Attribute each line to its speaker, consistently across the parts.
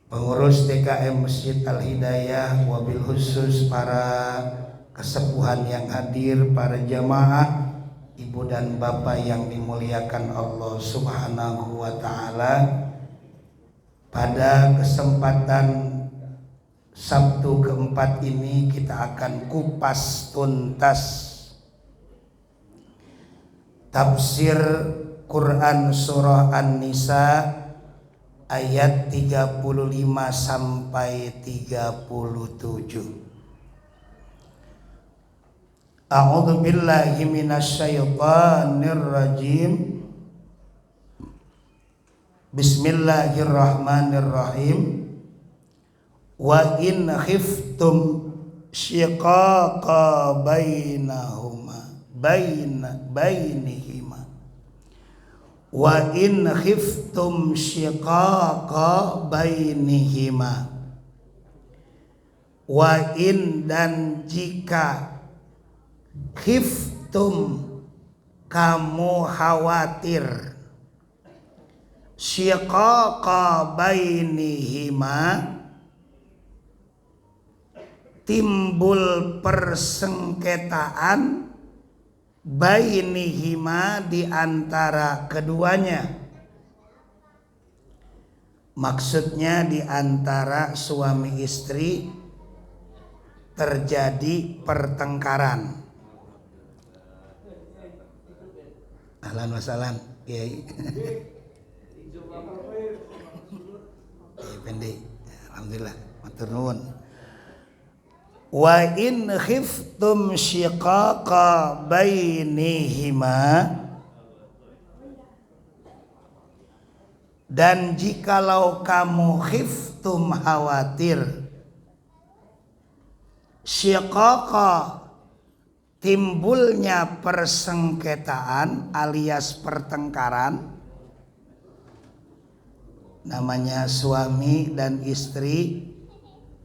Speaker 1: pengurus DKM Masjid Al-Hidayah, wabil khusus para kesepuhan yang hadir, para jamaah, ibu dan bapak yang dimuliakan Allah Subhanahu wa ta'ala. Pada kesempatan Sabtu keempat ini kita akan kupas tuntas tafsir Quran surah An-Nisa ayat 35 sampai 37. A'udzu billahi minasyaitonir rajim. Bismillahirrahmanirrahim. Wa in khiftum syiqaqa bainihima wa in khiftum syiqaqa bainihima wa in, dan jika khiftum kamu khawatir, syiqaqa bainihima timbul persengketaan, bainihima di antara keduanya, maksudnya di antara suami istri terjadi pertengkaran. Ahlan wa sahlan Kiai. Pendek. Alhamdulillah, matur nuwun. Wa in khiftum syiqaqa bainihima, dan jikalau kamu khiftum khawatir, syiqaqa timbulnya persengketaan alias pertengkaran, namanya suami dan istri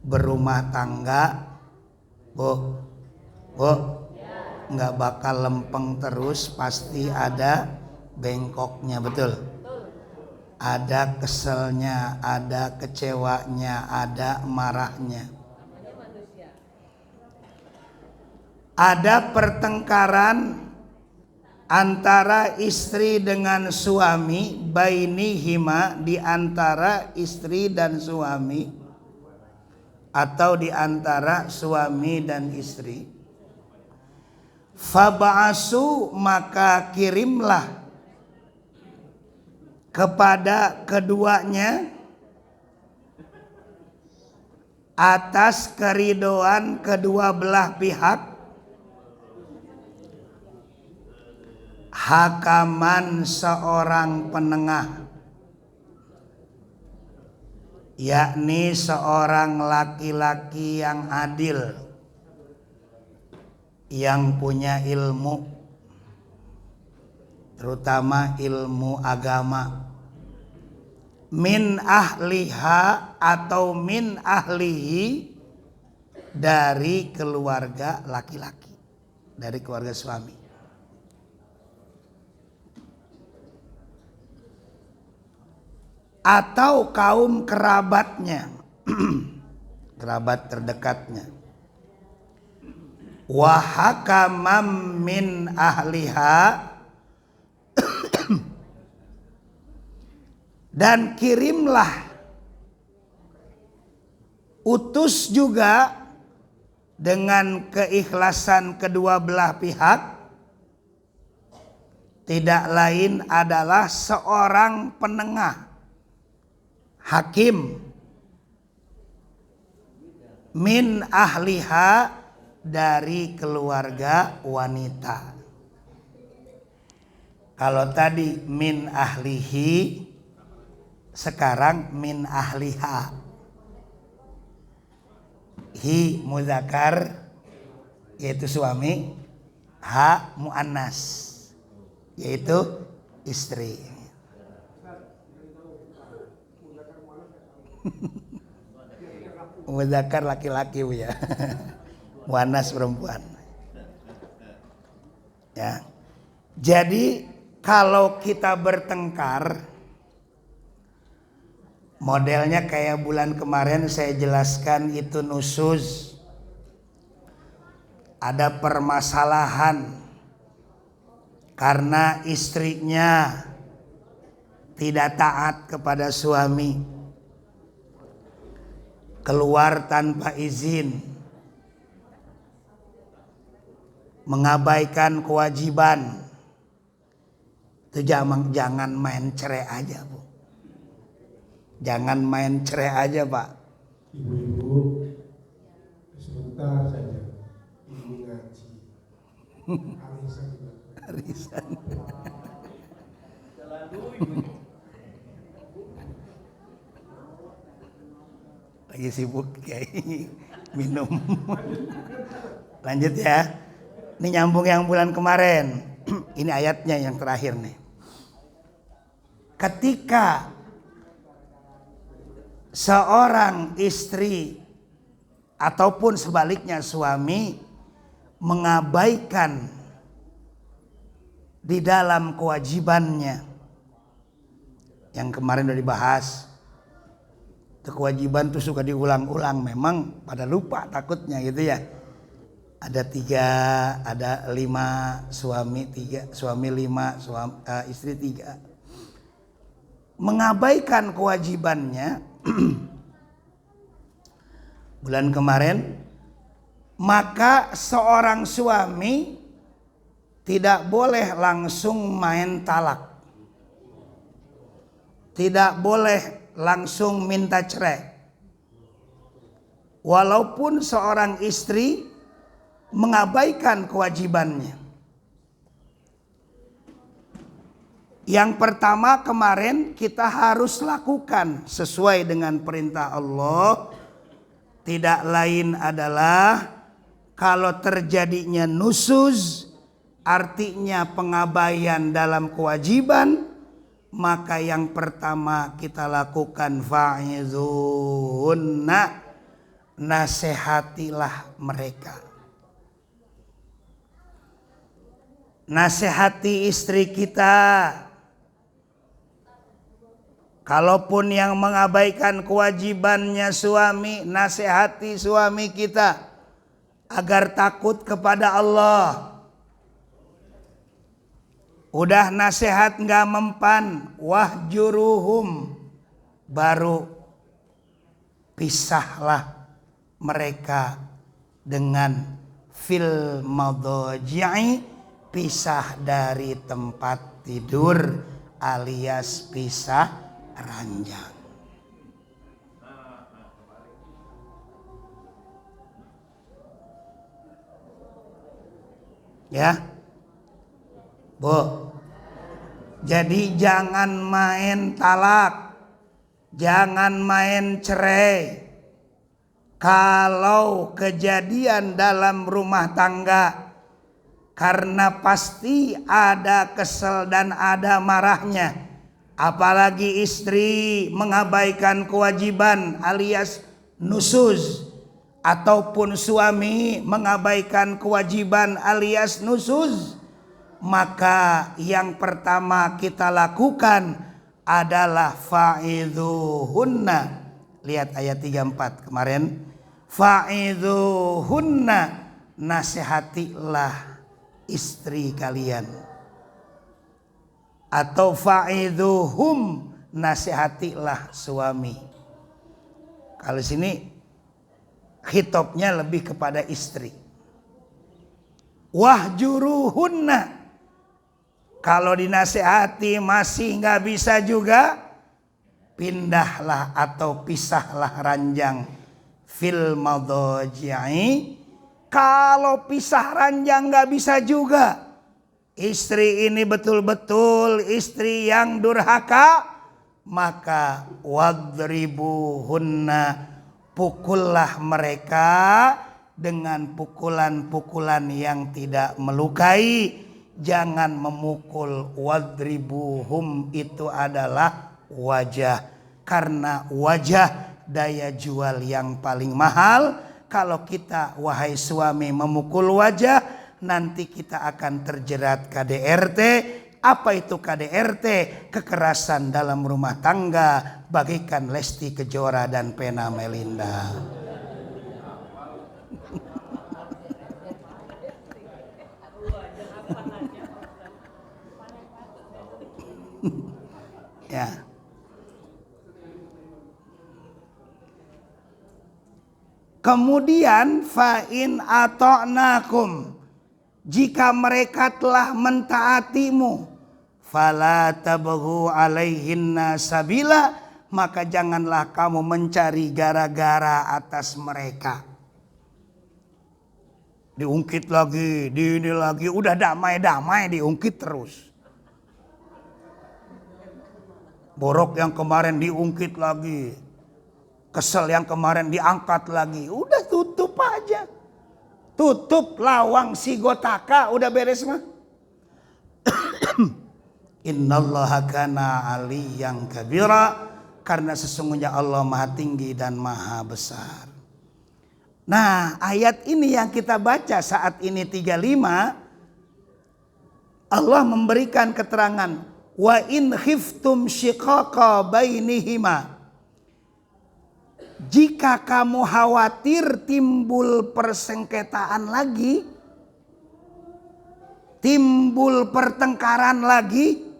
Speaker 1: berumah tangga. Bu, nggak bakal lempeng terus, pasti ada bengkoknya, betul? Ada keselnya, ada kecewanya, ada marahnya. Ada pertengkaran antara istri dengan suami, bainihima di antara istri dan suami, atau di antara suami dan istri. Fab'asu, maka kirimlah kepada keduanya atas keridoan kedua belah pihak hakaman, seorang penengah, yakni seorang laki-laki yang adil, yang punya ilmu, terutama ilmu agama. Min ahliha atau min ahlihi, dari keluarga laki-laki, dari keluarga suami. Atau kaum kerabatnya, kerabat terdekatnya. Wa hakamam min ahliha, dan kirimlah, utus juga dengan keikhlasan kedua belah pihak, tidak lain adalah seorang penengah, hakim, min ahliha, dari keluarga wanita. Kalau tadi min ahlihi, sekarang min ahliha. Hi muzakkar, yaitu suami, ha muannas, yaitu istri. Muzakkar laki-laki, Bu, ya. Muannas perempuan. Ya. Jadi kalau kita bertengkar, Modelnya kayak bulan kemarin saya jelaskan itu nusuz. Ada permasalahan karena istrinya tidak taat kepada suami, keluar tanpa izin, mengabaikan kewajiban. Itu jangan main cerai aja, Bu. Jangan main cerai aja, Pak.
Speaker 2: Ibu-ibu, sebentar saja. Ibu ngaji.
Speaker 1: Arisan. Lagi sibuk kayak minum. Lanjut ya. Ini nyambung yang bulan kemarin. Ini ayatnya yang terakhir nih. Ketika seorang istri ataupun sebaliknya suami mengabaikan di dalam kewajibannya, yang kemarin udah dibahas, itu kewajiban tuh suka diulang-ulang, memang pada lupa takutnya gitu ya. Ada 3, ada 5, suami 3, suami 5, istri 3. Mengabaikan kewajibannya bulan kemarin, maka seorang suami tidak boleh langsung main talak, tidak boleh langsung minta cerai. Walaupun seorang istri mengabaikan kewajibannya. Yang pertama kemarin kita harus lakukan sesuai dengan perintah Allah. Tidak lain adalah kalau terjadinya nusuz, artinya pengabaian dalam kewajiban, maka yang pertama kita lakukan fa'idhunna, nasihatilah mereka. Nasihati istri kita. Kalaupun yang mengabaikan kewajibannya suami, nasihati suami kita agar takut kepada Allah. Udah nasihat gak mempan, wahjuruhum, baru pisahlah mereka dengan fil madhaji'i, pisah dari tempat tidur alias pisah ranjang. Ya, Bu. Jadi jangan main talak, jangan main cerai. Kalau kejadian dalam rumah tangga, karena pasti ada kesel dan ada marahnya. Apalagi istri mengabaikan kewajiban alias nusuz, ataupun suami mengabaikan kewajiban alias nusuz, maka yang pertama kita lakukan adalah fa'idhuhunna. Lihat ayat 34 kemarin. Fa'idhuhunna, nasihatilah istri kalian. Atau fa'idhuhum, nasihatilah suami. Kalau sini khitabnya lebih kepada istri. Wahjuruhunna, kalau dinasihati masih gak bisa juga, pindahlah atau pisahlah ranjang fil madhaji'i. Kalau pisah ranjang gak bisa juga, istri ini betul-betul istri yang durhaka, maka wadribuhunna, pukullah mereka dengan pukulan-pukulan yang tidak melukai. Jangan memukul. Wadribuhum itu adalah wajah, karena wajah daya jual yang paling mahal. Kalau kita wahai suami memukul wajah, nanti kita akan terjerat KDRT, Apa itu KDRT? Kekerasan dalam rumah tangga bagikan Lesti Kejora dan Vena Melinda. Ya. Kemudian fa'in ato'nakum, jika mereka telah mentaatimu, fala tabghu alaihinna sabila, maka janganlah kamu mencari gara-gara atas mereka. Diungkit lagi, ini lagi, udah damai-damai diungkit terus. Borok yang kemarin diungkit lagi, kesel yang kemarin diangkat lagi, udah tutup aja. Tutup lawang si gotaka, udah beres mah. Innallaha kana aliyyan kabira, karena sesungguhnya Allah maha tinggi dan maha besar. Nah, ayat ini yang kita baca saat ini 35, Allah memberikan keterangan, wa in khiftum syiqaqa bainihima, jika kamu khawatir timbul persengketaan lagi, timbul pertengkaran lagi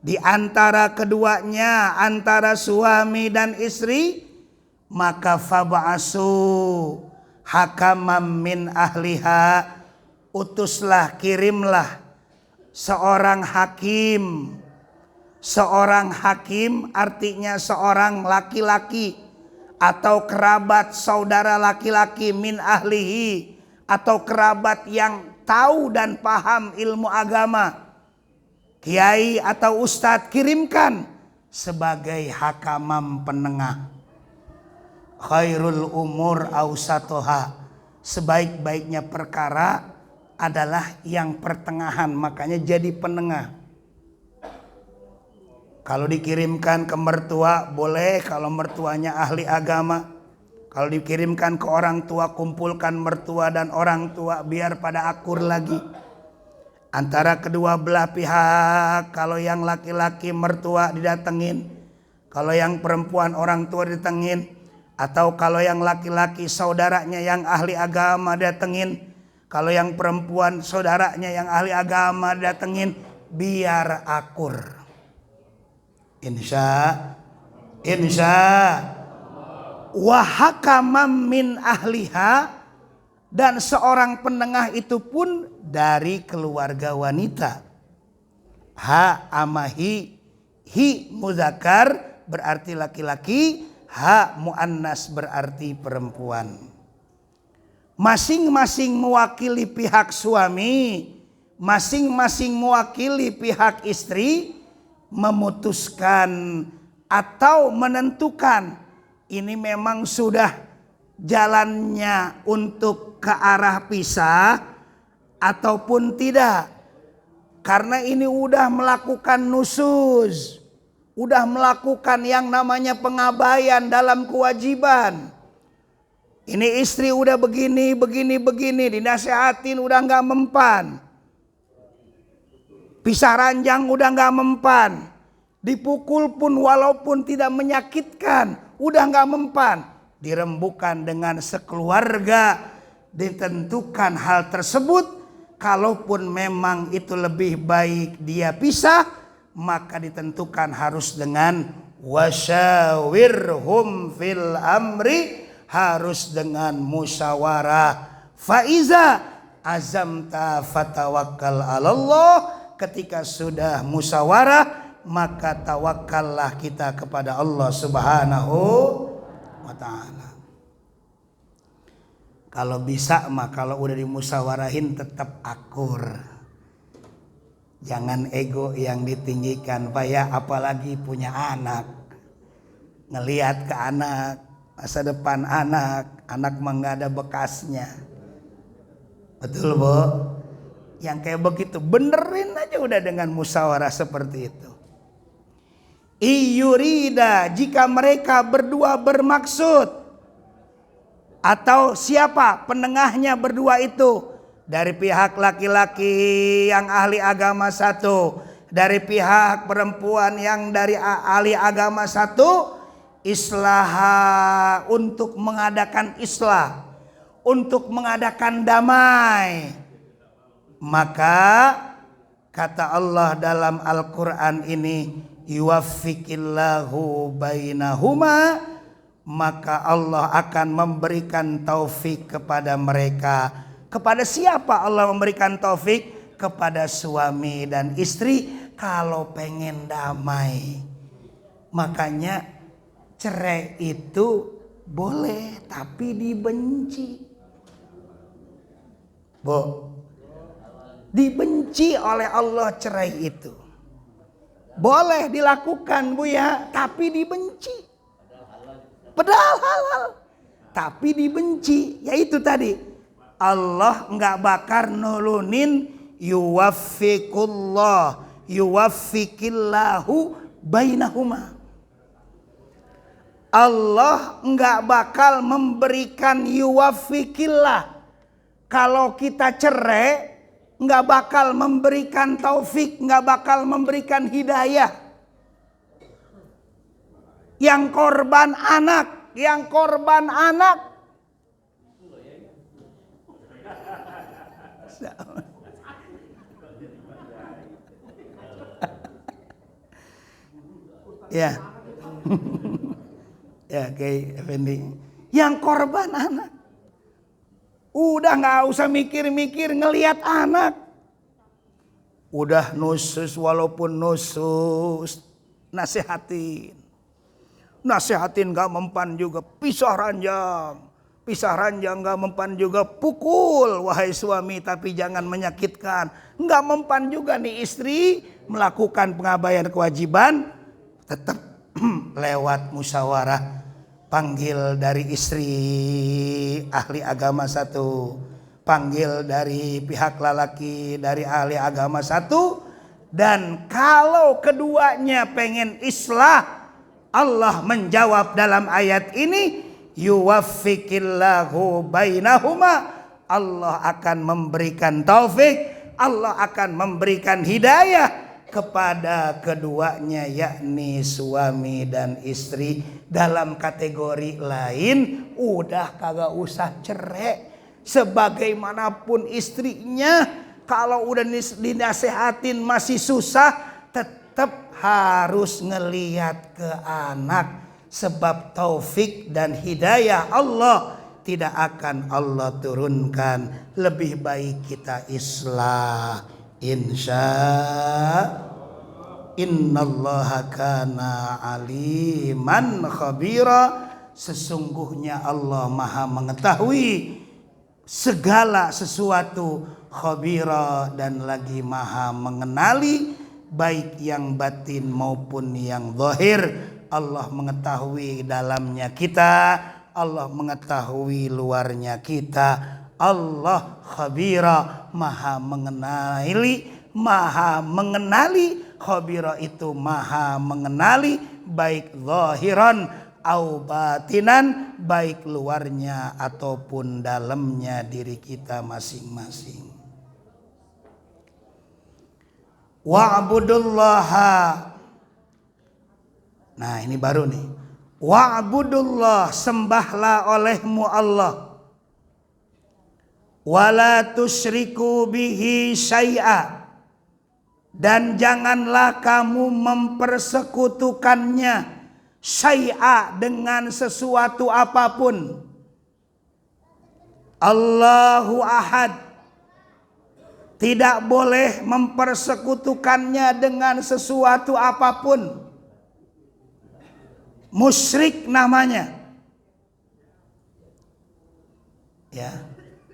Speaker 1: di antara keduanya, antara suami dan istri, maka fab'asu hakamam min ahliha, utuslah, kirimlah seorang hakim. Seorang hakim artinya seorang laki-laki atau kerabat saudara laki-laki, min ahlihi, atau kerabat yang tahu dan paham ilmu agama, kiai atau ustadz, kirimkan sebagai hakamam penengah. Khairul umur ausatoha, sebaik-baiknya perkara adalah yang pertengahan, makanya jadi penengah. Kalau dikirimkan ke mertua boleh, kalau mertuanya ahli agama. Kalau dikirimkan ke orang tua, kumpulkan mertua dan orang tua biar pada akur lagi. Antara kedua belah pihak, kalau yang laki-laki mertua didatengin, kalau yang perempuan orang tua didatengin, atau kalau yang laki-laki saudaranya yang ahli agama datengin, kalau yang perempuan saudaranya yang ahli agama datengin, biar akur. Insya wa hakamam min ahliha, dan seorang penengah itu pun dari keluarga wanita. Ha amahi, hi muzakkar berarti laki-laki, ha muannas berarti perempuan. Masing-masing mewakili pihak suami, masing-masing mewakili pihak istri, memutuskan atau menentukan ini memang sudah jalannya untuk ke arah pisah ataupun tidak. Karena ini udah melakukan nusuz, udah melakukan yang namanya pengabaian dalam kewajiban. Ini istri udah begini, dinasehatin udah gak mempan. Pisah ranjang udah gak mempan. Dipukul pun walaupun tidak menyakitkan, udah gak mempan. Dirembukan dengan sekeluarga, ditentukan hal tersebut. Kalaupun memang itu lebih baik dia pisah, maka ditentukan harus dengan wasyawirhum fil amri, harus dengan musyawarah. Faiza azamta fatawakkal 'alallah, ketika sudah musyawarah maka tawakkallah kita kepada Allah Subhanahu wa ta'ala. Kalau bisa mah kalau udah dimusyawarahin tetap akur. Jangan ego yang ditinggikan, Pak ya, apalagi punya anak. Ngelihat ke anak, masa depan anak mah gak ada bekasnya. Betul, Bu? Yang kayak begitu benerin aja udah dengan musyawarah seperti itu. Iyurida, jika mereka berdua bermaksud, atau siapa penengahnya berdua itu, dari pihak laki-laki yang ahli agama satu, dari pihak perempuan yang dari ahli agama satu, islaha untuk mengadakan islah, untuk mengadakan damai. Maka kata Allah dalam Al-Quran ini, yuwaffiqillahu bainahuma, maka Allah akan memberikan taufik kepada mereka. Kepada siapa Allah memberikan taufik? Kepada suami dan istri kalau pengen damai. Makanya cerai itu boleh tapi dibenci. Dibenci oleh Allah cerai itu. Boleh dilakukan Bu ya, tapi dibenci. Padahal halal, tapi dibenci. Yaitu tadi, Allah nggak bakar nulunin yuwaffiqillahu bainahuma. Allah nggak bakal memberikan yuwaffiqillah. Kalau kita cerai, nggak bakal memberikan taufik, nggak bakal memberikan hidayah. Yang korban anak. Ya. Ya, Kiai Effendi. Yang korban anak. Udah nggak usah mikir-mikir ngelihat anak. Udah nusus, walaupun nusus, nasihatin nggak mempan juga, pisah ranjang nggak mempan juga, pukul wahai suami tapi jangan menyakitkan. Nggak mempan juga nih istri melakukan pengabaian kewajiban, tetap lewat musyawarah, panggil dari istri ahli agama satu, panggil dari pihak lelaki dari ahli agama satu. Dan kalau keduanya pengen islah, Allah menjawab dalam ayat ini, yuwaffiqillahu bainahuma. Allah akan memberikan taufik, Allah akan memberikan hidayah kepada keduanya, yakni suami dan istri. Dalam kategori lain udah kagak usah cerai. Sebagaimanapun istrinya, kalau udah dinasehatin masih susah, tetap harus ngelihat ke anak. Sebab taufik dan hidayah Allah tidak akan Allah turunkan. Lebih baik kita islah. Innallaha kana aliman khabira. Sesungguhnya Allah maha mengetahui segala sesuatu, khabira, dan lagi maha mengenali baik yang batin maupun yang zahir. Allah mengetahui dalamnya kita, Allah mengetahui luarnya kita. Allah khabira, maha mengenali, khabira itu maha mengenali baik zahiran au batinan, baik luarnya ataupun dalamnya diri kita masing-masing. Wa'budullaha. Nah ini baru nih. Wa'budullah, sembahlah olehmu Allah. Wala tusyriku bihi syai'a, dan janganlah kamu mempersekutukannya syai'a dengan sesuatu apapun. Allahu ahad, tidak boleh mempersekutukannya dengan sesuatu apapun. Musyrik namanya.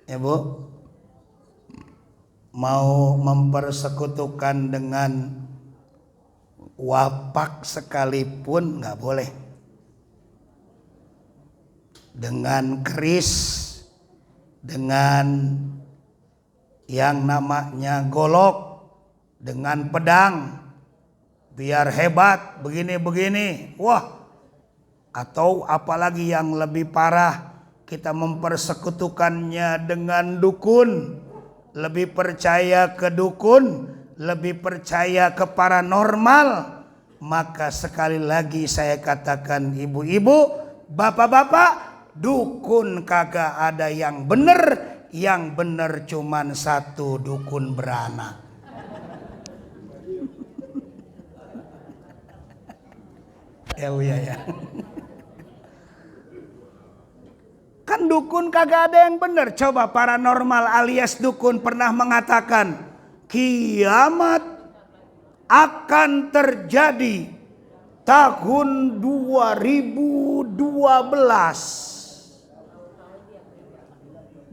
Speaker 1: Ya Bu, mau mempersekutukan dengan wapak sekalipun nggak boleh. Dengan keris, dengan yang namanya golok, dengan pedang, biar hebat begini-begini. Wah, atau apalagi yang lebih parah, kita mempersekutukannya dengan dukun, lebih percaya ke dukun, lebih percaya ke paranormal, maka sekali lagi saya katakan ibu-ibu, bapak-bapak, dukun kagak ada yang bener. Yang bener cuman satu, dukun beranak. Ya. Kan dukun kagak ada yang bener. Coba paranormal alias dukun pernah mengatakan kiamat akan terjadi tahun 2012.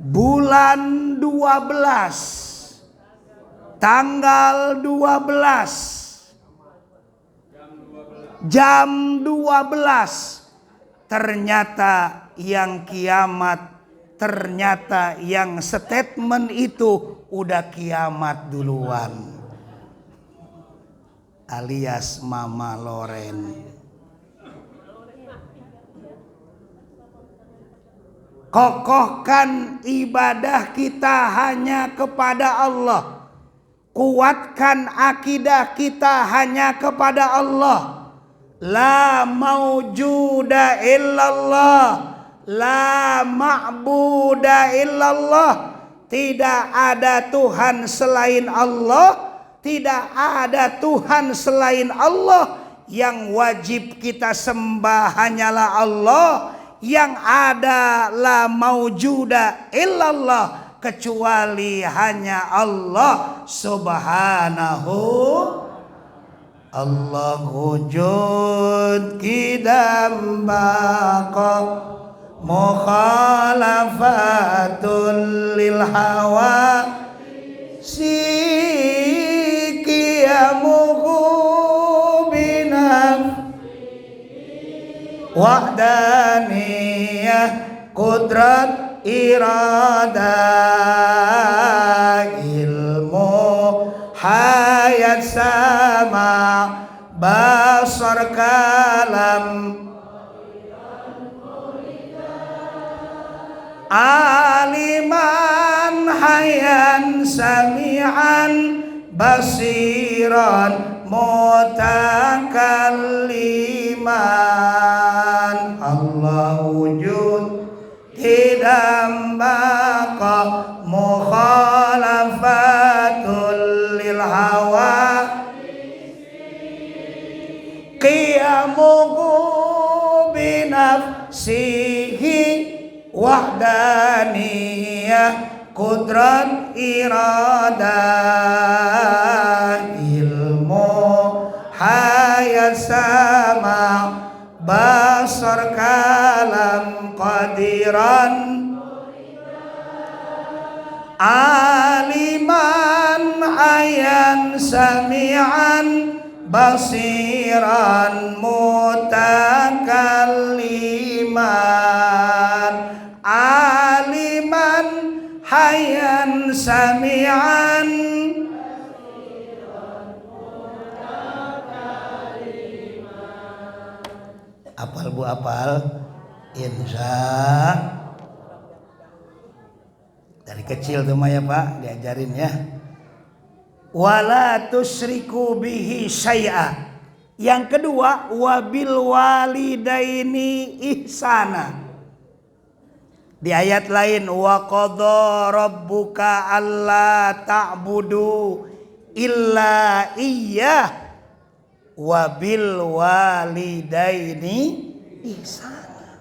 Speaker 1: Bulan 12, tanggal 12, jam 12. Ternyata yang kiamat, ternyata yang statement itu udah kiamat duluan. Alias Mama Loren. Kokohkan ibadah kita hanya kepada Allah. Kuatkan akidah kita hanya kepada Allah. La maujuda illallah, la ma'buda illallah. Tidak ada Tuhan selain Allah, tidak ada Tuhan selain Allah. Yang wajib kita sembah hanyalah Allah. Yang ada la maujuda illallah, kecuali hanya Allah subhanahu. Allah wujud kidam baqa mukhalafatul lil hawa sikiyamuhu binaf wahdaniyah kudrat iradah ilmu hayat sama basar kalam aliman hayan sami'an basiran mutakalliman. Allah wujud tidak baqa mukhalafatul lil hawa qiyamuhu binafsihi wahdaniyah kudrat iradah ilmu hayat sama basar kalam qadiran aliman ayan sami'an basiran mutakalliman aliman hayan sami'an apal bu apal insya dari kecil tuh Maya Pak diajarin ya. Wala tusyriku bihi syai'a. Yang kedua wabil walidaini ihsana. Di ayat lain wa qadha rabbuka alla ta'budu illa iyyah wabil walidaini ihsana.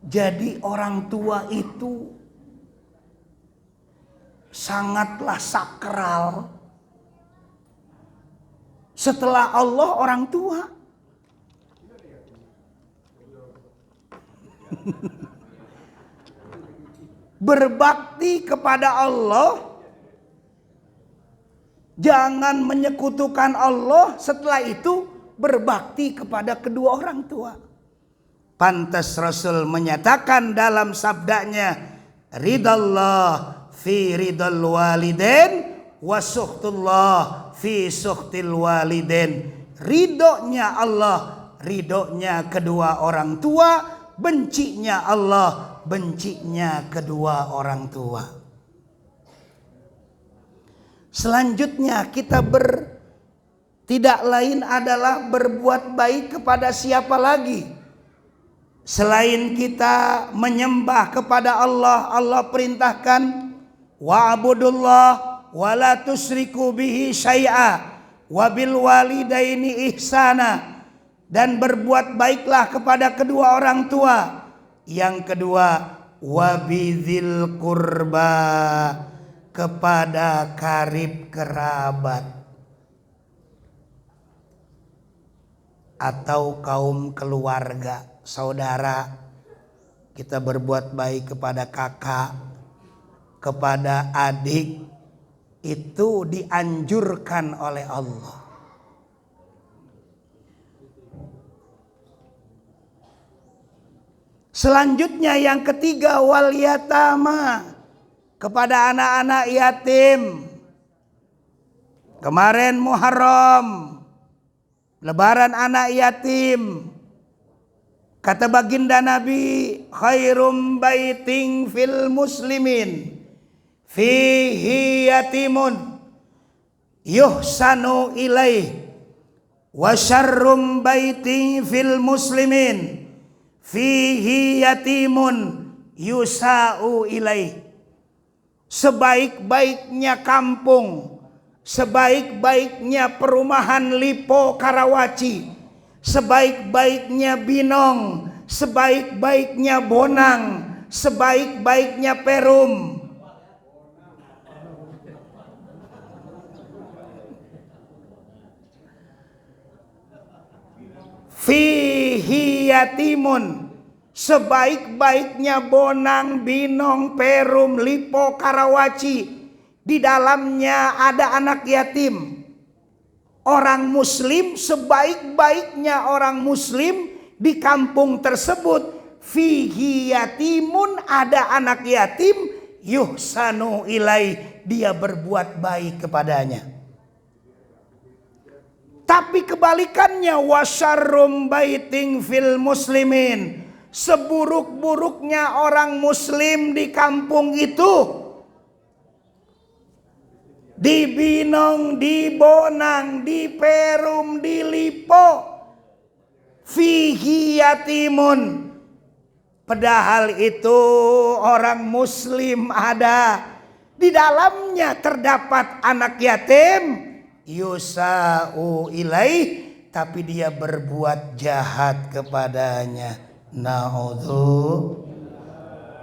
Speaker 1: Jadi orang tua itu sangatlah sakral. Setelah Allah orang tua. Berbakti kepada Allah, jangan menyekutukan Allah. Setelah itu berbakti kepada kedua orang tua. Pantas Rasul menyatakan dalam sabdanya, ridallah fi ridal walidain wa sukhtullah fi sukhtil walidain. Ridhonya Allah, ridhonya kedua orang tua, bencinya Allah, bencinya kedua orang tua. Selanjutnya kita tidak lain adalah berbuat baik kepada siapa lagi selain kita menyembah kepada Allah. Allah perintahkan wa'budullah wa la tusyriku bihi syai'a wa bil walidaini ihsana, dan berbuat baiklah kepada kedua orang tua. Yang kedua wabidzil qurba, kepada karib kerabat atau kaum keluarga, saudara. Kita berbuat baik kepada kakak, kepada adik, itu dianjurkan oleh Allah. Selanjutnya yang ketiga wal yatama, kepada anak-anak yatim. Kemarin Muharram, Lebaran anak yatim. Kata baginda Nabi, khairum baiting fil muslimin fihi yatimun yuhsanu ilaih wa syarrum baiting fil muslimin fihi yatimun yusa'u ilaih. Sebaik-baiknya kampung, sebaik-baiknya perumahan Lipo Karawaci, sebaik-baiknya Binong, sebaik-baiknya Bonang, sebaik-baiknya Perum, fihi yatimun, sebaik-baiknya Bonang, Binong, Perum, Lipo, Karawaci, di dalamnya ada anak yatim. Orang muslim, sebaik-baiknya orang muslim di kampung tersebut, fihi yatimun, ada anak yatim, yuhsanu ilai, dia berbuat baik kepadanya. Tapi kebalikannya, wasyarrum baiting fil muslimin, seburuk-buruknya orang muslim di kampung itu, di Binong, di Bonang, di Perum, di Lipo, fihi yatimun, padahal itu orang muslim ada, di dalamnya terdapat anak yatim, yusa'u ilaih, tapi dia berbuat jahat kepadanya. Na'udzu.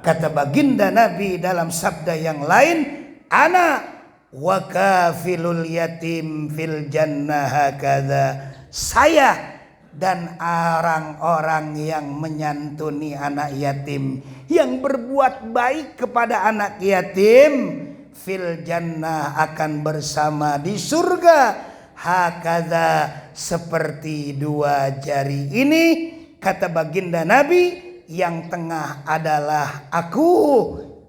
Speaker 1: Kata baginda Nabi dalam sabda yang lain, ana wa kafilul yatim fil jannah hakadha, saya dan orang-orang yang menyantuni anak yatim, yang berbuat baik kepada anak yatim, fil jannah, akan bersama di surga, hakadha, seperti dua jari ini. Kata baginda Nabi, yang tengah adalah aku,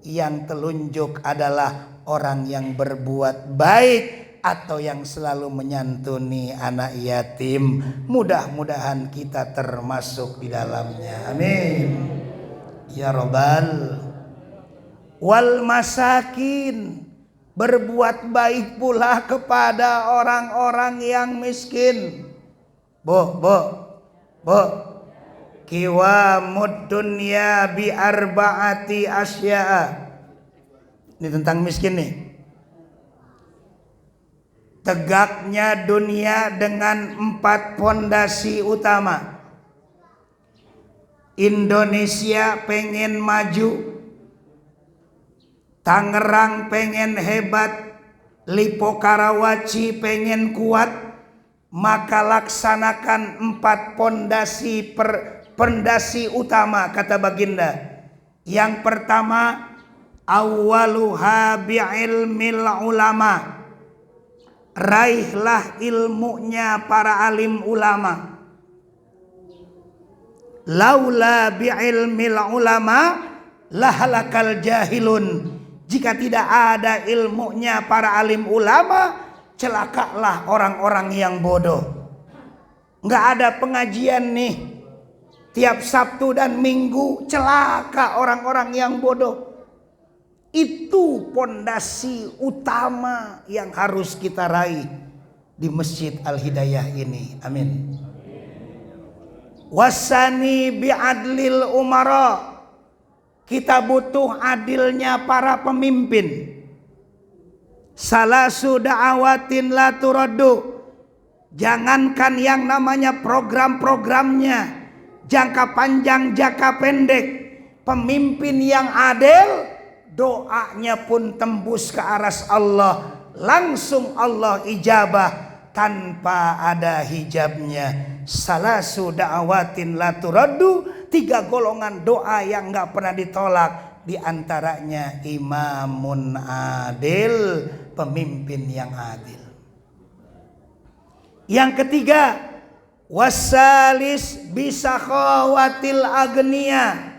Speaker 1: yang telunjuk adalah orang yang berbuat baik atau yang selalu menyantuni anak yatim. Mudah-mudahan kita termasuk di dalamnya. Amin. Ya Rabbal. Wal masakin, berbuat baik pula kepada orang-orang yang miskin. Bo. Kiwamud dunya bi arba'ati asya'a. Ini tentang miskin nih. Tegaknya dunia dengan 4 pondasi utama. Indonesia pengen maju, Tangerang pengen hebat, Lipo Karawaci pengen kuat, maka laksanakan 4 pondasi utama, kata baginda. Yang pertama, awwaluha bi'ilmil ulama, raihlah ilmunya para alim ulama. Laula bi'ilmil ulama lahalakal jahilun, jika tidak ada ilmunya para alim ulama, celakalah orang-orang yang bodoh. Nggak ada pengajian nih tiap Sabtu dan Minggu, celaka orang-orang yang bodoh. Itu pondasi utama yang harus kita raih di Masjid Al-Hidayah ini. Amin. Wasani bi'adlil umara. Kita butuh adilnya para pemimpin. Salasu da'awatin la turaddu. Jangankan yang namanya program-programnya, jangka panjang, jangka pendek. Pemimpin yang adil, doanya pun tembus ke aras Allah. Langsung Allah ijabah tanpa ada hijabnya. Salasu da'awatin la turaddu. 3 golongan doa yang gak pernah ditolak. Di antaranya imamun adil, pemimpin yang adil. Yang ketiga, wasalis bisakhawatil agniya.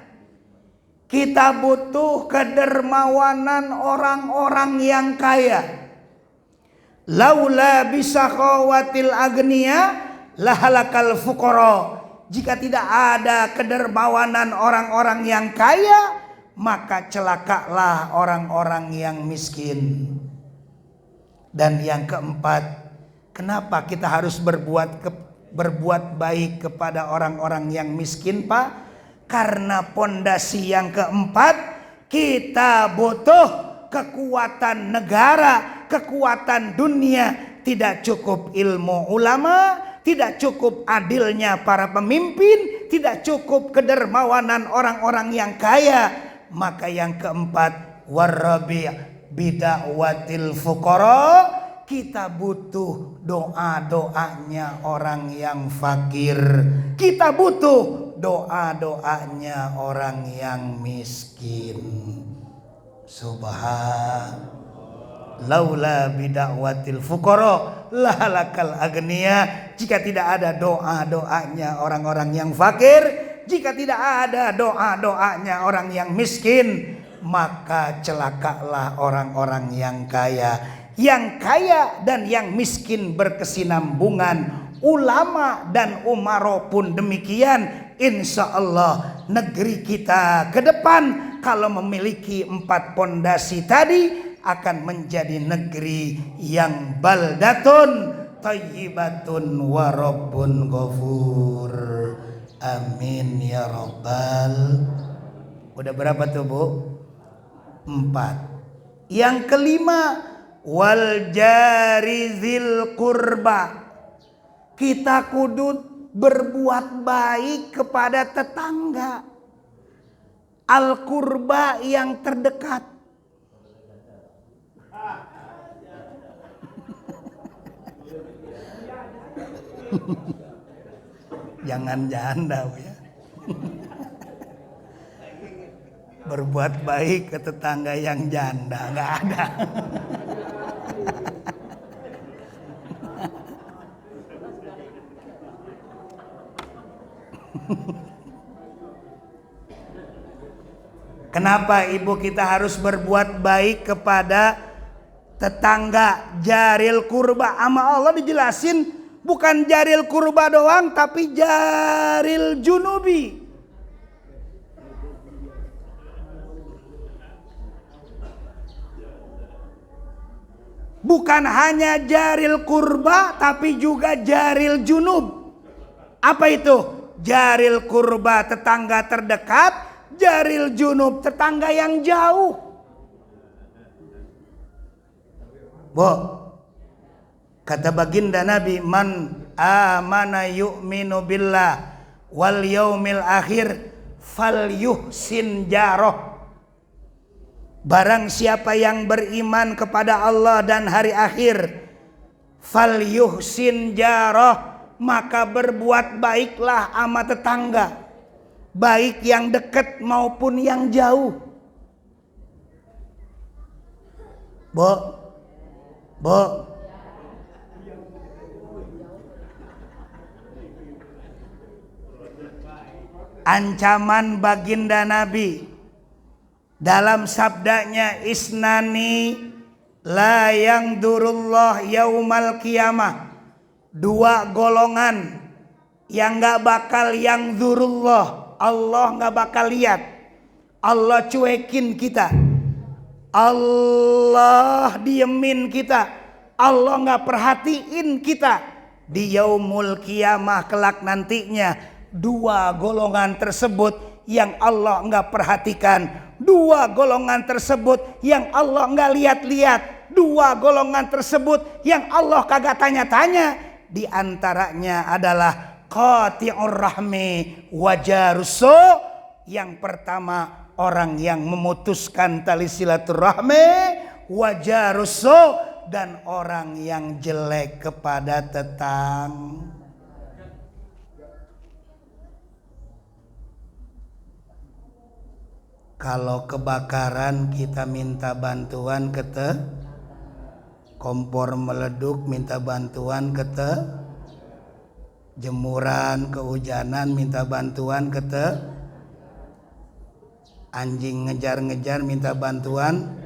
Speaker 1: Kita butuh kedermawanan orang-orang yang kaya. Laula bisakhawatil agniya lahalakal fuqara. Jika tidak ada kedermawanan orang-orang yang kaya, maka celakalah orang-orang yang miskin. Dan yang keempat, kenapa kita harus berbuat baik kepada orang-orang yang miskin, Pak? Karena pondasi yang keempat, kita butuh kekuatan negara, kekuatan dunia. Tidak cukup ilmu ulama, tidak cukup adilnya para pemimpin, tidak cukup kedermawanan orang-orang yang kaya. Maka yang keempat, warabi' bida'watil fuqara. Kita butuh doa-doanya orang yang fakir. Kita butuh doa-doanya orang yang miskin. Subhan. Laula bida'watil fuqara lahalakal agniya. Jika tidak ada doa-doanya orang-orang yang fakir, jika tidak ada doa-doanya orang yang miskin, maka celakalah orang-orang yang kaya. Yang kaya dan yang miskin berkesinambungan. Ulama dan umaro pun demikian. Insya Allah negeri kita ke depan kalau memiliki 4 pondasi tadi akan menjadi negeri yang baldatun thayyibatun wa rabbun ghafur. Amin ya rabbal. Udah berapa tuh, Bu? 4. Yang kelima, wal jarizil qurba. Kita kudu berbuat baik kepada tetangga. Al qurba yang terdekat. Jangan janda, ya. Berbuat baik ke tetangga yang janda, nggak ada. Kenapa ibu kita harus berbuat baik kepada tetangga? Jaril kurba, sama Allah dijelasin bukan jaril kurba doang, tapi jaril junubi. Bukan hanya jaril kurba, tapi juga jaril junub. Apa itu? Jaril kurba tetangga terdekat, jaril junub tetangga yang jauh. Bu, kata baginda Nabi, man amana yu'minu billah wal yaumil akhir fal yuhsin jaroh. Barang siapa yang beriman kepada Allah dan hari akhir, fal yuhsin jaroh, maka berbuat baiklah sama tetangga, baik yang dekat maupun yang jauh. Bu, ancaman baginda Nabi dalam sabdanya, isnani la yang durullah yaumal qiyamah. 2 golongan yang gak bakal yang durullah, Allah gak bakal lihat, Allah cuekin kita. Allah diemin kita, Allah nggak perhatiin kita. Di yaumul kiamah kelak nantinya, dua golongan tersebut yang Allah nggak perhatikan, dua golongan tersebut yang Allah nggak lihat-lihat, dua golongan tersebut yang Allah kagak tanya-tanya. Di antaranya adalah qati'ur rahmi wa jarussu. Yang pertama, orang yang memutuskan tali silaturahmi, wa jarussu, dan orang yang jelek kepada tetang. Kalau kebakaran kita minta bantuan ke kompor meleduk minta bantuan ke jemuran kehujanan minta bantuan ke anjing ngejar-ngejar minta bantuan.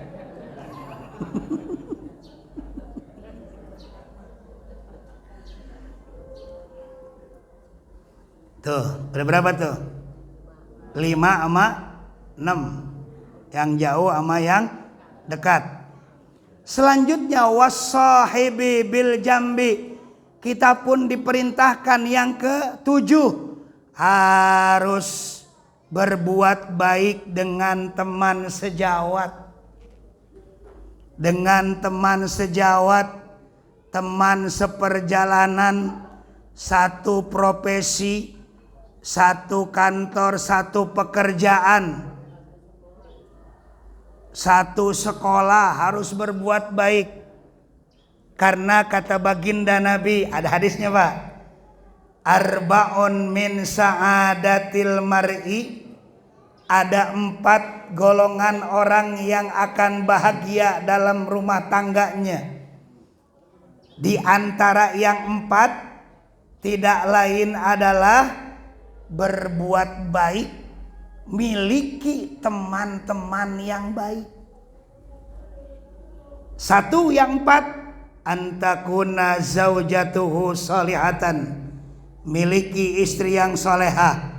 Speaker 1: Tuh, ada berapa tuh? 5 sama 6. Yang jauh sama yang dekat. Selanjutnya wassahibi bil jambi. Kita pun diperintahkan yang ke-7, harus berbuat baik dengan teman sejawat. Dengan teman sejawat, teman seperjalanan, satu profesi, satu kantor, satu pekerjaan, satu sekolah, harus berbuat baik. Karena kata baginda Nabi, ada hadisnya Pak, arba'un min sa'adatil mar'i, ada 4 golongan orang yang akan bahagia dalam rumah tangganya. Di antara yang 4 tidak lain adalah berbuat baik, miliki teman-teman yang baik. Satu, yang 4, antakuna zaujatuhu salihatan, miliki istri yang solehah.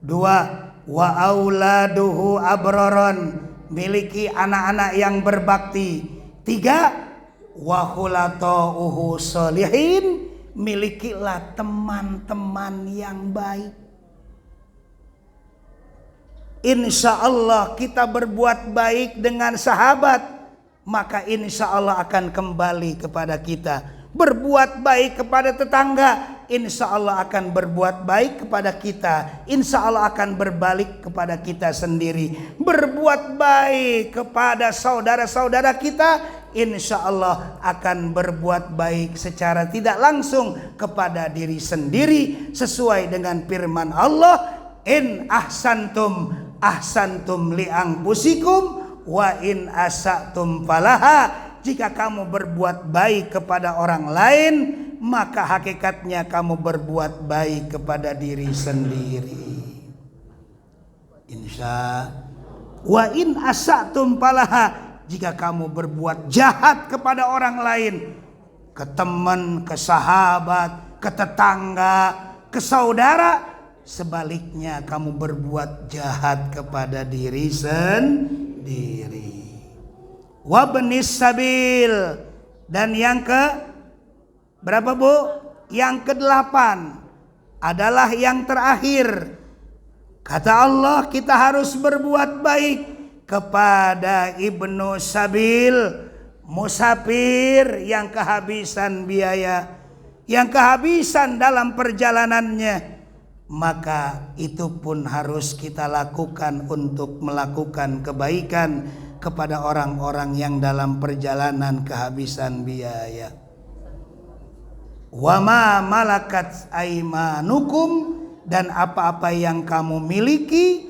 Speaker 1: 2, wa auladuhu abroron, miliki anak-anak yang berbakti. 3, wa khulato'uhu solihin, milikilah teman-teman yang baik. Insya Allah kita berbuat baik dengan sahabat, maka insya Allah akan kembali kepada kita. Berbuat baik kepada tetangga, insya Allah akan berbuat baik kepada kita. Insya Allah akan berbalik kepada kita sendiri. Berbuat baik kepada saudara-saudara kita, insya Allah akan berbuat baik secara tidak langsung kepada diri sendiri. Sesuai dengan firman Allah, in ahsantum ahsantum li anfusikum wa in asatum falaha. Jika kamu berbuat baik kepada orang lain, maka hakikatnya kamu berbuat baik kepada diri sendiri. Insya wa in asatum falaha. Jika kamu berbuat jahat kepada orang lain, ke teman, ke sahabat, ke tetangga, ke saudara, sebaliknya kamu berbuat jahat kepada diri sendiri. Wabnis sabil. Dan yang ke berapa Bu? Yang ke-8 adalah yang terakhir. Kata Allah, kita harus berbuat baik kepada ibnu sabil, musafir yang kehabisan biaya, yang kehabisan dalam perjalanannya. Maka itu pun harus kita lakukan untuk melakukan kebaikan kepada orang-orang yang dalam perjalanan kehabisan biaya. Wa ma malakat aimanukum, dan apa-apa yang kamu miliki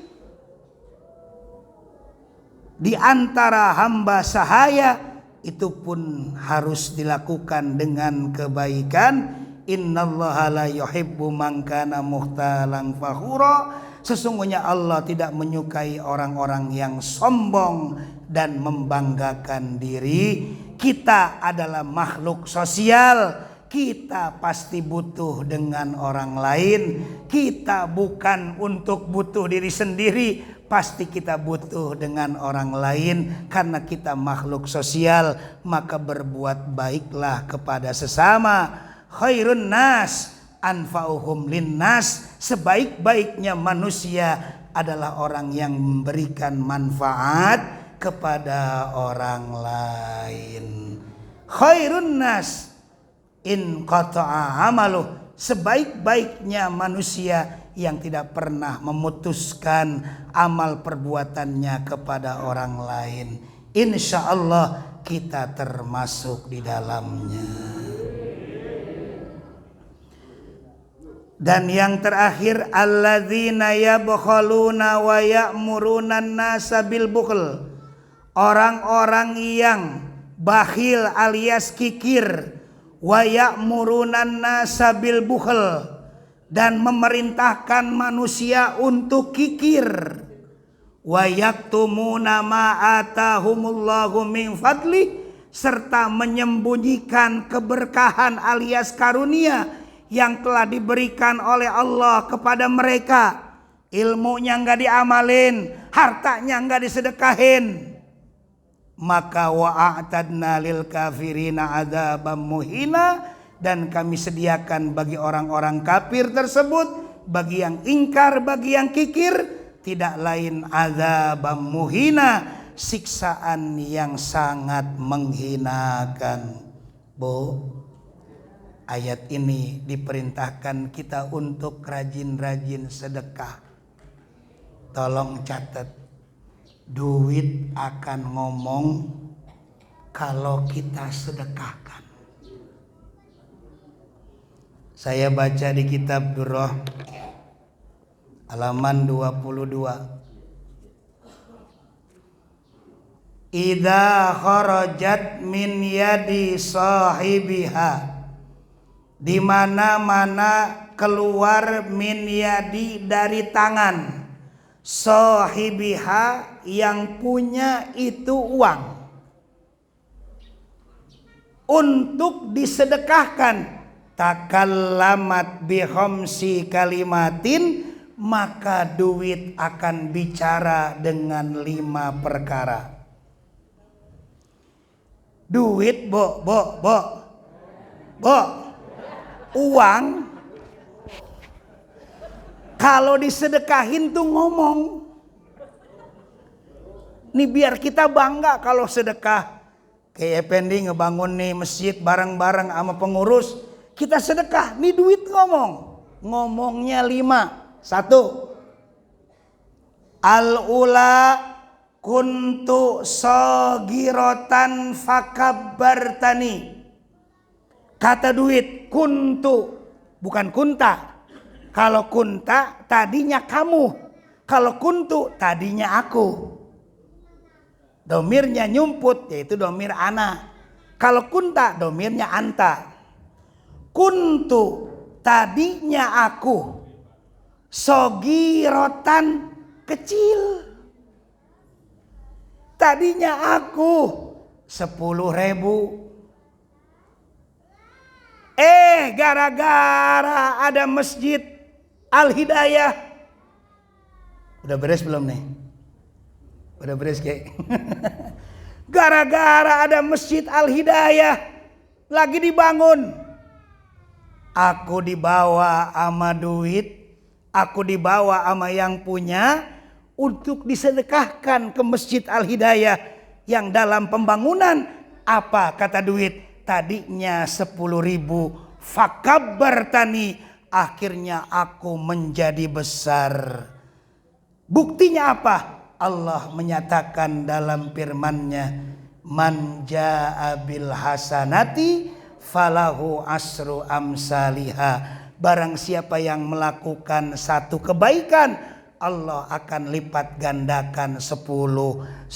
Speaker 1: di antara hamba sahaya, itu pun harus dilakukan dengan kebaikan. Innallaha la yuhibbu man kana muhtalan fakhura. Sesungguhnya Allah tidak menyukai orang-orang yang sombong dan membanggakan diri. Kita adalah makhluk sosial, kita pasti butuh dengan orang lain. Kita bukan untuk butuh diri sendiri, pasti kita butuh dengan orang lain. Karena kita makhluk sosial, maka berbuat baiklah kepada sesama. Khairun nas anfa'uhum linnas. Sebaik-baiknya manusia adalah orang yang memberikan manfaat kepada orang lain. Khairun nas in qata'a amaluh. Sebaik-baiknya manusia yang tidak pernah memutuskan amal perbuatannya kepada orang lain. Insya Allah kita termasuk di dalamnya. Dan yang terakhir, alladzina yabkhaluna wa ya'muruna an-nasa bil bukhl. Orang-orang yang bakhil alias kikir, wa ya'muruna an-nasa bil bukhl, dan memerintahkan manusia untuk kikir. Wa yaktumuna ma atahumullahu min fadli, serta menyembunyikan keberkahan alias karunia yang telah diberikan oleh Allah kepada mereka. Ilmunya enggak diamalin, hartanya enggak disedekahin. Maka wa'atadna lil kafirina adzabam muhina, dan kami sediakan bagi orang-orang kafir tersebut, bagi yang ingkar, bagi yang kikir, tidak lain adzabam muhina, siksaan yang sangat menghinakan. Ayat ini diperintahkan kita untuk rajin-rajin sedekah. Tolong catat, duit akan ngomong kalau kita sedekahkan. Saya baca di kitab Durrah halaman 22. Idza kharajat min yadi sahibiha, di mana-mana keluar min yadi dari tangan sahibiha yang punya itu uang untuk disedekahkan, takallamat bi khamsi kalimatin, maka duit akan bicara dengan 5 perkara. Duit bo uang kalau disedekahin tuh ngomong. Nih biar kita bangga kalau sedekah. Kayak Effendi ngebangun nih masjid bareng-bareng sama pengurus, kita sedekah, nih duit ngomong. Ngomongnya 5. 1. Al-ula kuntu sogirotan fakabbartani. Kata duit kuntu, bukan kunta. Kalau kunta tadinya kamu, kalau kuntu tadinya aku. Domirnya nyumput, yaitu domir ana. Kalau kunta domirnya anta. Kuntu tadinya aku, sogirotan kecil. Tadinya aku 10.000. Gara-gara ada masjid Al-Hidayah. Udah beres belum nih? Udah beres kayak. Gara-gara ada masjid Al-Hidayah lagi dibangun, aku dibawa sama duit, aku dibawa sama yang punya untuk disedekahkan ke masjid Al-Hidayah yang dalam pembangunan. Apa kata duit? Tadinya 10.000, fakabbartani, akhirnya aku menjadi besar. Buktinya apa? Allah menyatakan dalam firman-Nya, man jaa bil hasanati falahu asru amsaliha. Barang siapa yang melakukan satu kebaikan, Allah akan lipat gandakan 10.000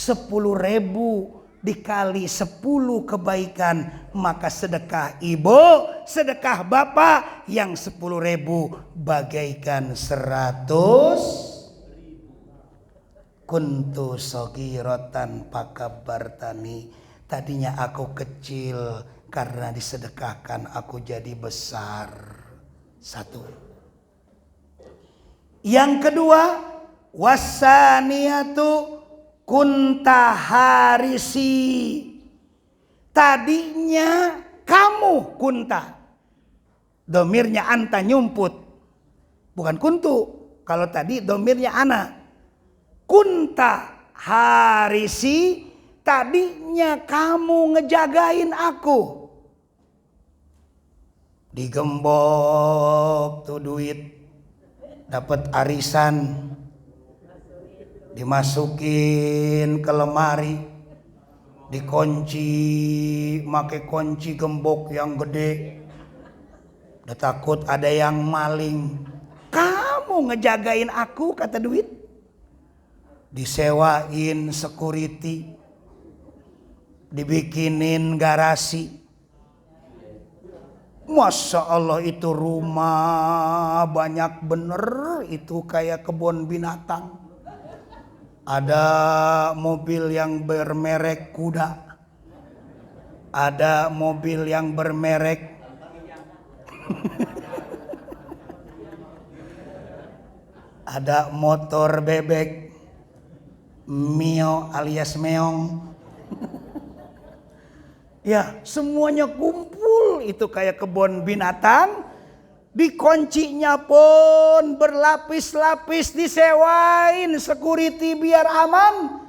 Speaker 1: dikali 10 kebaikan. Maka sedekah ibu, sedekah bapak yang 10.000 bagaikan 100. Kuntu sogirotan pakabbartani, tadinya aku kecil karena disedekahkan aku jadi besar. Satu. Yang kedua, wasaniyatu kunta harisi. Tadinya kamu kunta. Domirnya anta nyumput. Bukan kuntu. Kalau tadi domirnya ana. Kunta harisi. Tadinya kamu ngejagain aku. Digembok tuh duit. Dapat arisan. Dimasukin ke lemari. Dikunci. Make kunci gembok yang gede. Udah takut ada yang maling. Kamu ngejagain aku kata duit. Disewain security. Dibikinin garasi. Masya Allah itu rumah banyak bener. Itu kayak kebun binatang. Ada mobil yang bermerek kuda. Ada mobil yang bermerek ada motor bebek Mio alias meong. Ya, semuanya kumpul itu kayak kebun binatang. Dikuncinya pun berlapis-lapis, disewain security biar aman.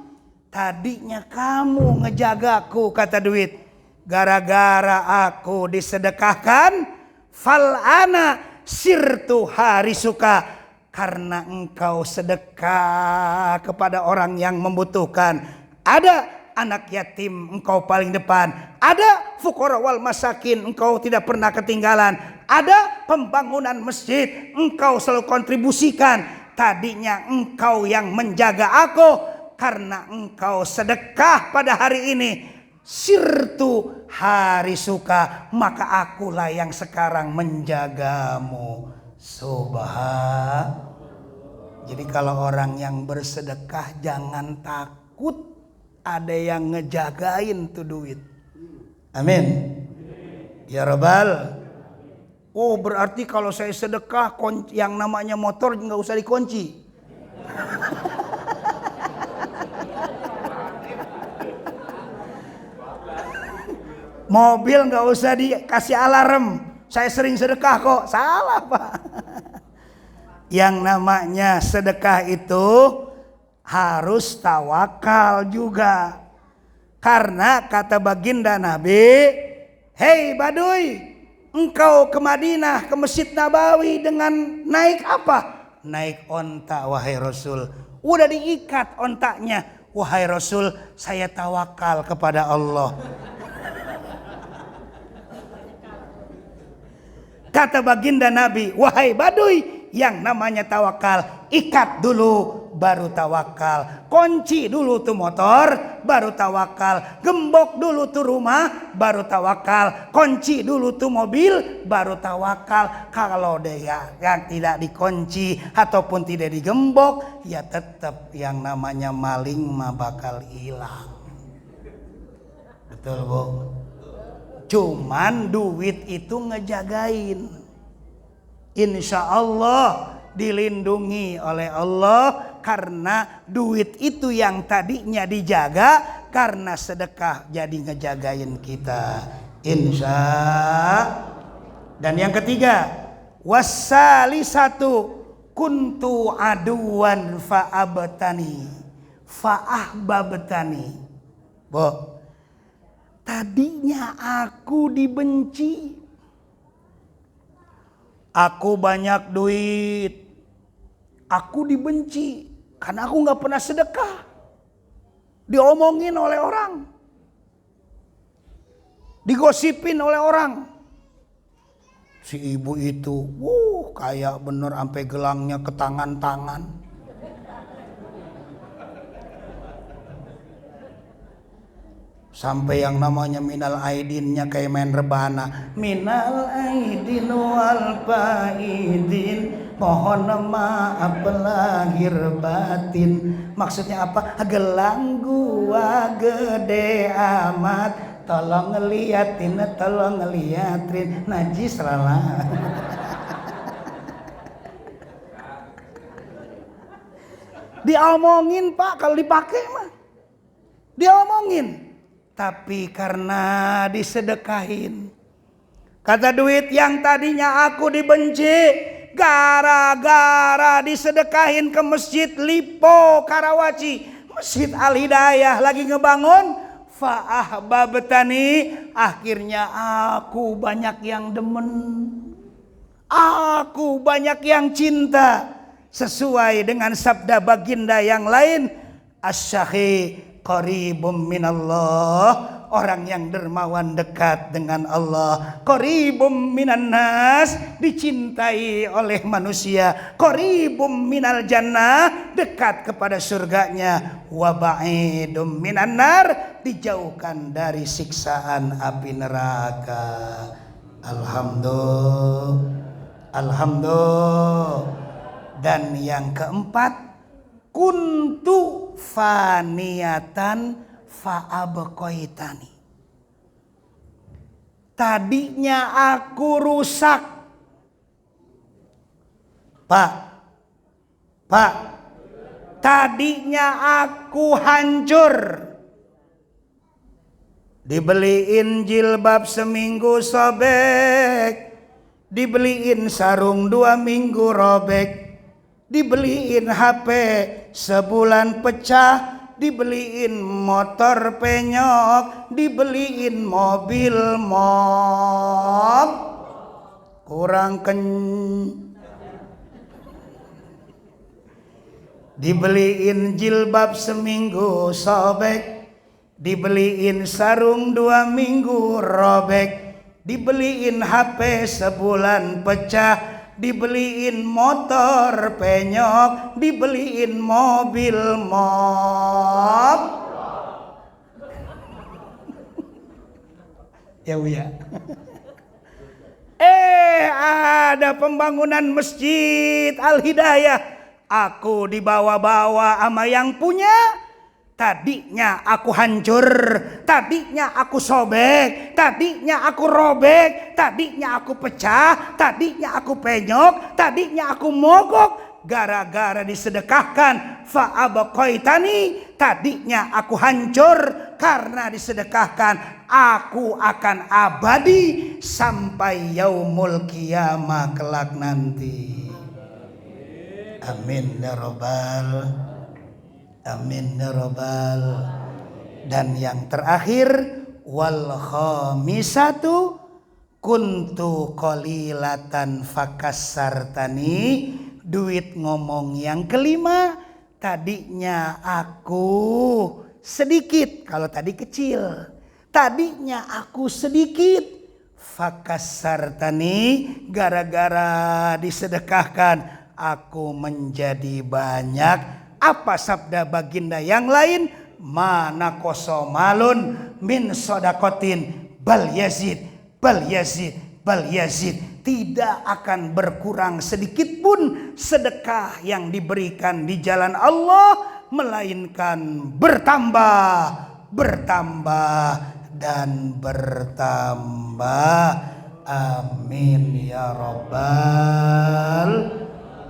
Speaker 1: Tadinya kamu ngejagaku kata duit. Gara-gara aku disedekahkan, fal ana sirtu harisuka. Karena engkau sedekah kepada orang yang membutuhkan. Ada anak yatim, engkau paling depan. Ada fuqara wal masakin, engkau tidak pernah ketinggalan. Ada pembangunan masjid, engkau selalu kontribusikan. Tadinya engkau yang menjaga aku. Karena engkau sedekah pada hari ini, sirtu harisuka, maka akulah yang sekarang menjagamu. Subhan. Jadi kalau orang yang bersedekah jangan takut ada yang ngejagain tuh duit. Amin. Ya Rabbal. Oh berarti kalau saya sedekah yang namanya motor nggak usah dikunci. Mobil nggak usah dikasih alarm. Saya sering sedekah kok. Salah Pak. Yang namanya sedekah itu harus tawakal juga. Karena kata baginda Nabi, hei Baduy, engkau ke Madinah, ke Masjid Nabawi dengan naik apa? Naik onta wahai Rasul. Udah diikat ontaknya. Wahai Rasul, saya tawakal kepada Allah. Kata baginda Nabi, wahai Baduy, yang namanya tawakal, ikat dulu baru tawakal. Kunci dulu tuh motor, baru tawakal. Gembok dulu tuh rumah, baru tawakal. Kunci dulu tuh mobil, baru tawakal. Kalau dia yang tidak dikunci ataupun tidak digembok, ya tetap yang namanya maling mah bakal hilang. Betul Bu? Cuman duit itu ngejagain. Insya Allah dilindungi oleh Allah. Karena duit itu yang tadinya dijaga, karena sedekah jadi ngejagain kita. Insya. Dan yang ketiga, wasalisatu kuntu aduwan fa'abtani fa'ahbabtani. Bu, tadinya aku dibenci. Aku banyak duit. Aku dibenci. Karena aku gak pernah sedekah. Diomongin oleh orang. Digosipin oleh orang. Si ibu itu, kayak bener sampai gelangnya ke tangan-tangan. Sampai yang namanya minal aidinnya kayak main rebana. Minal aidin wal faidin, mohon maaf lahir batin. Maksudnya apa? Gelang gua gede amat, tolong ngeliatin, tolong ngeliatin, najis lala. Diomongin Pak, kalau dipakai mah diomongin. Tapi karena disedekahin, kata duit yang tadinya aku dibenci, gara-gara disedekahin ke masjid Lipo Karawaci, Masjid Al Hidayah lagi ngebangun, fa'ahbabtani, akhirnya aku banyak yang demen, aku banyak yang cinta. Sesuai dengan sabda baginda yang lain, asy-syakhi qaribum minallah, orang yang dermawan dekat dengan Allah. Qaribum minan nas, dicintai oleh manusia. Qaribum minal jannah, dekat kepada surganya. Wa ba'idum minan nar, dijauhkan dari siksaan api neraka. Alhamdulillah. Dan yang keempat, kuntu faniatan fa'abqaitani. Tadinya aku rusak. Pak, tadinya aku hancur. Dibeliin jilbab seminggu sobek, dibeliin sarung 2 minggu robek, dibeliin HP sebulan pecah, dibeliin motor penyok, dibeliin mobil mop kurang dibeliin jilbab seminggu sobek, dibeliin sarung 2 minggu robek, dibeliin HP sebulan pecah, dibeliin motor penyok, dibeliin mobil mop. Ya Uya. Ada pembangunan Masjid Al Hidayah, aku dibawa-bawa sama yang punya. Tadinya aku hancur, tadinya aku sobek, tadinya aku robek, tadinya aku pecah, tadinya aku penyok, tadinya aku mogok. Gara-gara disedekahkan, fa'abqaitani, tadinya aku hancur, karena disedekahkan aku akan abadi sampai yaumul qiyamah kelak nanti. Amin ya rabbal, amin ya rabbal. Dan yang terakhir, wal khamisatu kuntu qalilatan fakassartani. Duit ngomong yang kelima, tadinya aku sedikit, kalau tadi kecil, tadinya aku sedikit, fakassartani, gara-gara disedekahkan aku menjadi banyak. Apa sabda baginda yang lain? Mana kosomalun min sodakotin bal yazid, bal yazid, bal yazid. Tidak akan berkurang sedikit pun sedekah yang diberikan di jalan Allah, melainkan bertambah, bertambah, dan bertambah. Amin ya rabbal.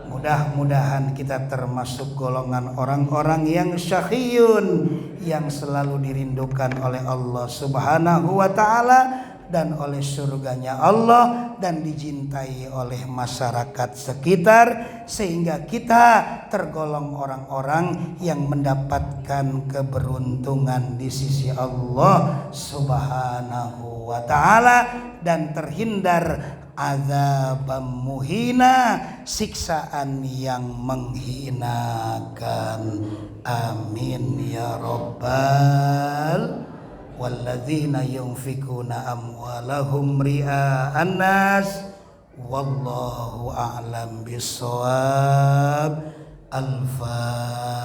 Speaker 1: Mudah-mudahan kita termasuk golongan orang-orang yang syahiyun, yang selalu dirindukan oleh Allah Subhanahu wa ta'ala dan oleh surganya Allah, dan dicintai oleh masyarakat sekitar, sehingga kita tergolong orang-orang yang mendapatkan keberuntungan di sisi Allah Subhanahu wa ta'ala, dan terhindar azab muhina, siksaan yang menghinakan. Amin ya rabbal. Walladzina yunfikuna amwalahum ria'an nas wallahu a'lam bissawab. Al-Fatihah.